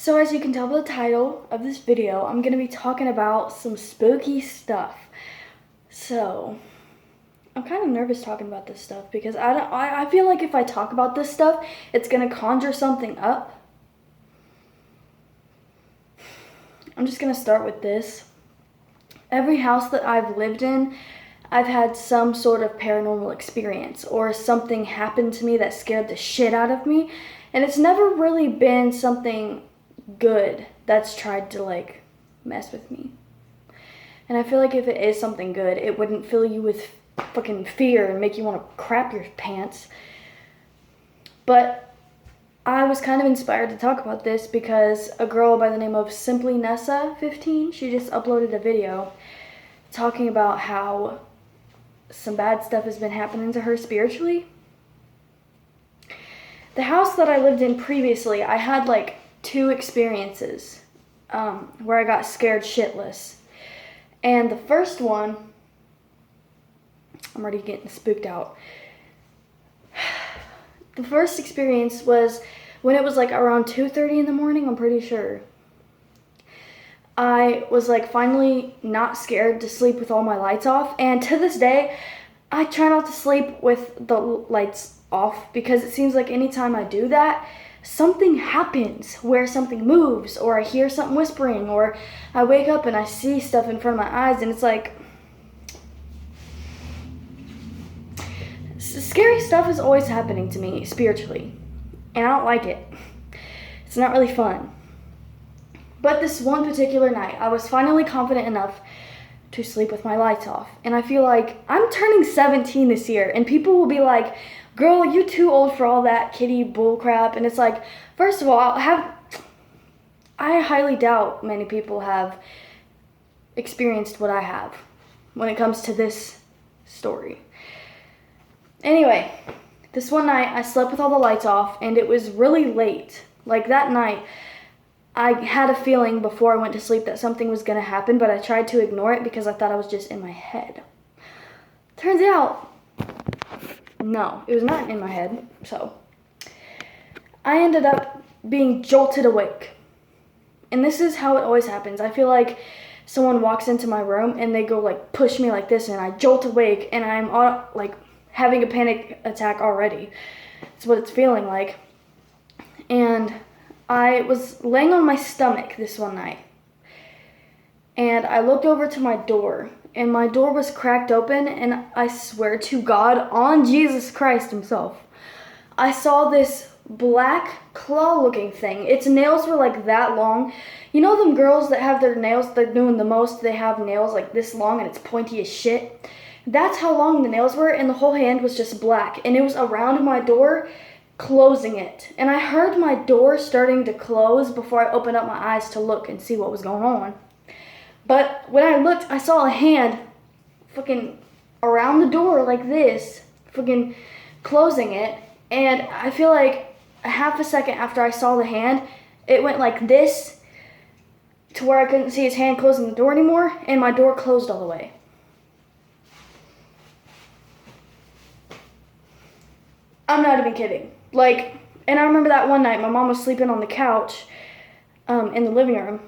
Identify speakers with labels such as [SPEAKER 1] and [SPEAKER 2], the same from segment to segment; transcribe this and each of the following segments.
[SPEAKER 1] So as you can tell by the title of this video, I'm going to be talking about some spooky stuff. So, I'm kind of nervous talking about this stuff because I feel like if I talk about this stuff, it's going to conjure something up. I'm just going to start with this. Every house that I've lived in, I've had some sort of paranormal experience or something happened to me that scared the shit out of me. And it's never really been something good that's tried to mess with me. And I feel like if it is something good, it wouldn't fill you with fucking fear and make you want to crap your pants. But I was kind of inspired to talk about this because a girl by the name of Simply Nessa 15, she just uploaded a video talking about how some bad stuff has been happening to her spiritually. The house that I lived in previously, I had 2 experiences where I got scared shitless. And the first one, I'm already getting spooked out. The first experience was when it was around 2:30 in the morning, I'm pretty sure. I was finally not scared to sleep with all my lights off. And to this day, I try not to sleep with the lights off because it seems like anytime I do that, something happens where something moves or I hear something whispering or I wake up and I see stuff in front of my eyes and it's scary stuff is always happening to me spiritually and I don't like it. It's not really fun. But this one particular night, I was finally confident enough to sleep with my lights off. And I feel like I'm turning 17 this year and people will be like, girl, you too old for all that kiddie bullcrap. And it's first of all, I highly doubt many people have experienced what I have when it comes to this story. Anyway, this one night I slept with all the lights off and it was really late. That night, I had a feeling before I went to sleep that something was going to happen, but I tried to ignore it because I thought I was just in my head. Turns out, no, it was not in my head, so I ended up being jolted awake. And this is how it always happens. I feel like someone walks into my room and they go push me like this and I jolt awake and I'm having a panic attack already. That's what it's feeling like. And I was laying on my stomach this one night and I looked over to my door and my door was cracked open and I swear to God, on Jesus Christ himself, I saw this black claw looking thing. Its nails were that long. You know them girls that have their nails, they're doing the most, they have nails this long and it's pointy as shit? That's how long the nails were and the whole hand was just black and it was around my door closing it. And I heard my door starting to close before I opened up my eyes to look and see what was going on. But when I looked, I saw a hand fucking around the door like this, fucking closing it. And I feel like a half a second after I saw the hand, it went like this to where I couldn't see his hand closing the door anymore, and my door closed all the way. I'm not even kidding. And I remember that one night, my mom was sleeping on the couch in the living room,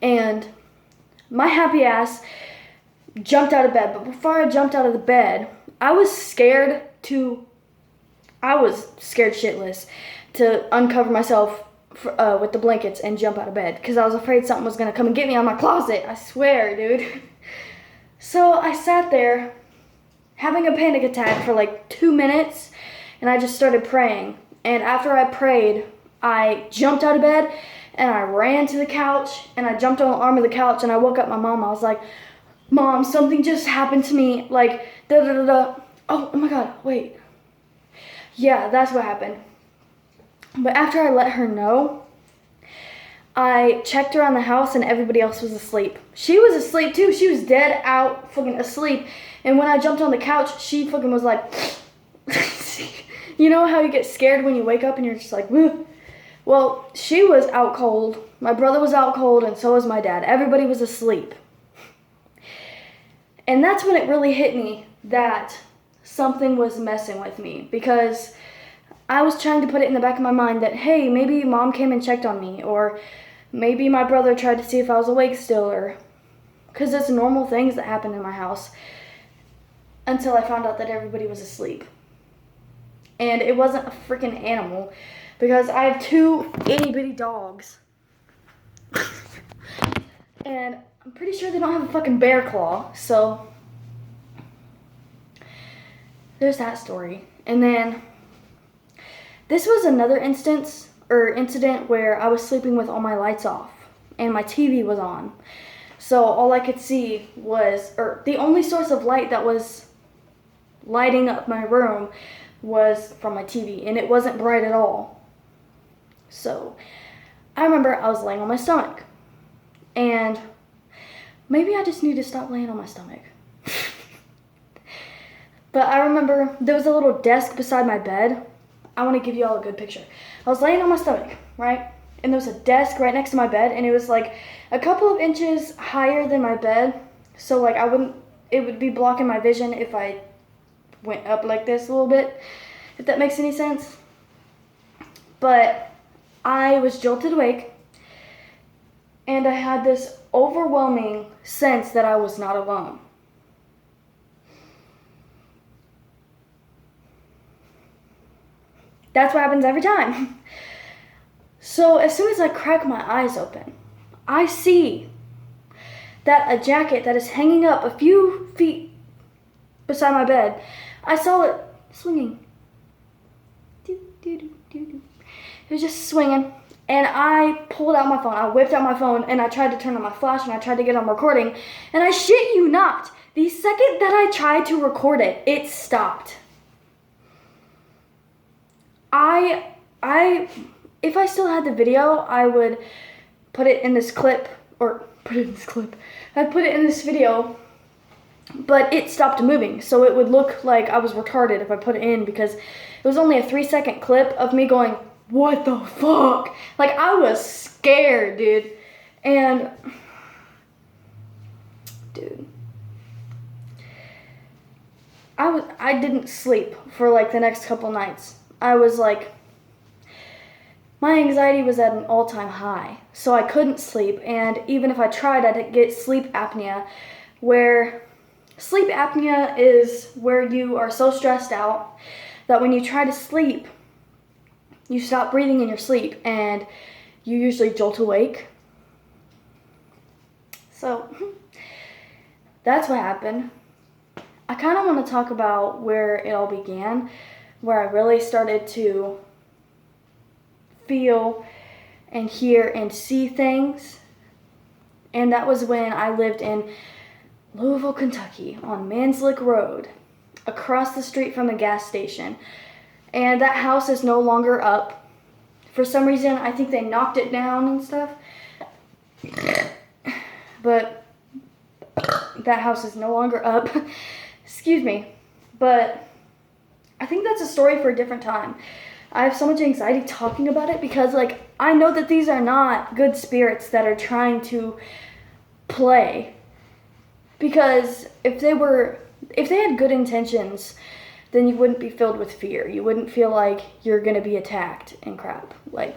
[SPEAKER 1] and my happy ass jumped out of bed. But before I jumped out of the bed, I was scared shitless to uncover myself with the blankets and jump out of bed because I was afraid something was going to come and get me out of my closet. I swear, dude. So I sat there having a panic attack for 2 minutes, and I just started praying. And after I prayed, I jumped out of bed and I ran to the couch and I jumped on the arm of the couch and I woke up my mom. I was like, Mom, something just happened to me. Oh my God, wait. Yeah, that's what happened. But after I let her know, I checked around the house and everybody else was asleep. She was asleep too. She was dead out fucking asleep. And when I jumped on the couch, she fucking was like, you know how you get scared when you wake up and you're just woo? Well, she was out cold. My brother was out cold and so was my dad. Everybody was asleep. And that's when it really hit me that something was messing with me because I was trying to put it in the back of my mind that, hey, maybe mom came and checked on me, or maybe my brother tried to see if I was awake still, or because it's normal things that happen in my house, until I found out that everybody was asleep. And it wasn't a freaking animal, because I have 2 itty-bitty dogs. And I'm pretty sure they don't have a fucking bear claw, so there's that story. And then this was another incident where I was sleeping with all my lights off and my TV was on. So all I could see was, or the only source of light that was lighting up my room was from my TV, and it wasn't bright at all. So I remember I was laying on my stomach, and maybe I just need to stop laying on my stomach. But I remember there was a little desk beside my bed. I want to give you all a good picture. I was laying on my stomach, right? And there was a desk right next to my bed, and it was like a couple of inches higher than my bed. So like it would be blocking my vision if I went up like this a little bit, if that makes any sense. But I was jolted awake, and I had this overwhelming sense that I was not alone. That's what happens every time. So as soon as I crack my eyes open, I see that a jacket that is hanging up a few feet beside my bed, I saw it swinging. It was just swinging. And I pulled out my phone. I whipped out my phone, and I tried to turn on my flash, and I tried to get on recording. And I shit you not, the second that I tried to record it, it stopped. If I still had the video, I would put it in this clip, I'd put it in this video, but it stopped moving, so it would look like I was retarded if I put it in, because it was only a 3-second clip of me going, what the fuck? Like, I was scared, dude. And, dude, I didn't sleep for like the next couple nights. I was like, my anxiety was at an all-time high, so I couldn't sleep, and even if I tried, I'd get sleep apnea, where sleep apnea is where you are so stressed out that when you try to sleep, you stop breathing in your sleep, and you usually jolt awake. So, that's what happened. I kind of want to talk about where it all began, where I really started to feel and hear and see things. And that was when I lived in Louisville, Kentucky, on Manslick Road, across the street from the gas station. And that house is no longer up. For some reason, I think they knocked it down and stuff. But that house is no longer up. Excuse me. But I think that's a story for a different time. I have so much anxiety talking about it because, like, I know that these are not good spirits that are trying to play. Because if they had good intentions, then you wouldn't be filled with fear. You wouldn't feel like you're gonna be attacked and crap. Like,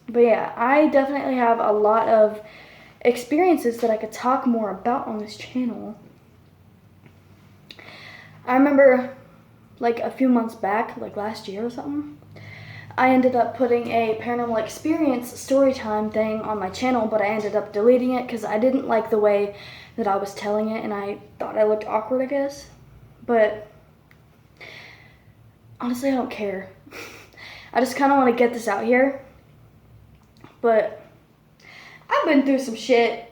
[SPEAKER 1] but yeah, I definitely have a lot of experiences that I could talk more about on this channel. I remember, like, a few months back, like last year or something, I ended up putting a paranormal experience story time thing on my channel, but I ended up deleting it because I didn't like the way that I was telling it, and I thought I looked awkward, I guess. But honestly, I don't care. I just kind of want to get this out here. But I've been through some shit.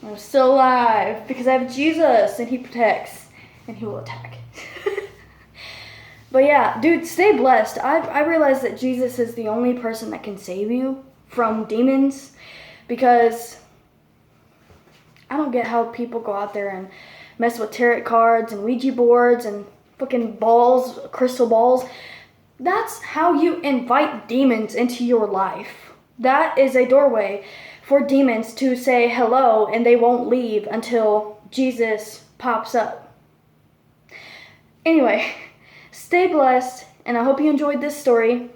[SPEAKER 1] I'm still alive because I have Jesus, and he protects. And he will attack. But yeah, dude, stay blessed. I realized that Jesus is the only person that can save you from demons, because I don't get how people go out there and mess with tarot cards and Ouija boards and fucking balls, crystal balls. That's how you invite demons into your life. That is a doorway for demons to say hello, and they won't leave until Jesus pops up. Anyway, stay blessed, and I hope you enjoyed this story.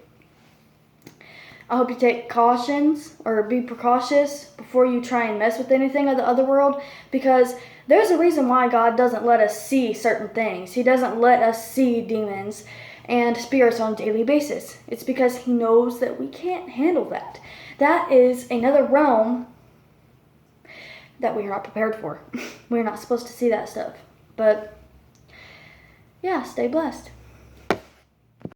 [SPEAKER 1] I hope you take cautions or be precautious before you try and mess with anything of the other world, because there's a reason why God doesn't let us see certain things. He doesn't let us see demons and spirits on a daily basis. It's because he knows that we can't handle that. That is another realm that we are not prepared for. We're not supposed to see that stuff. But yeah, stay blessed.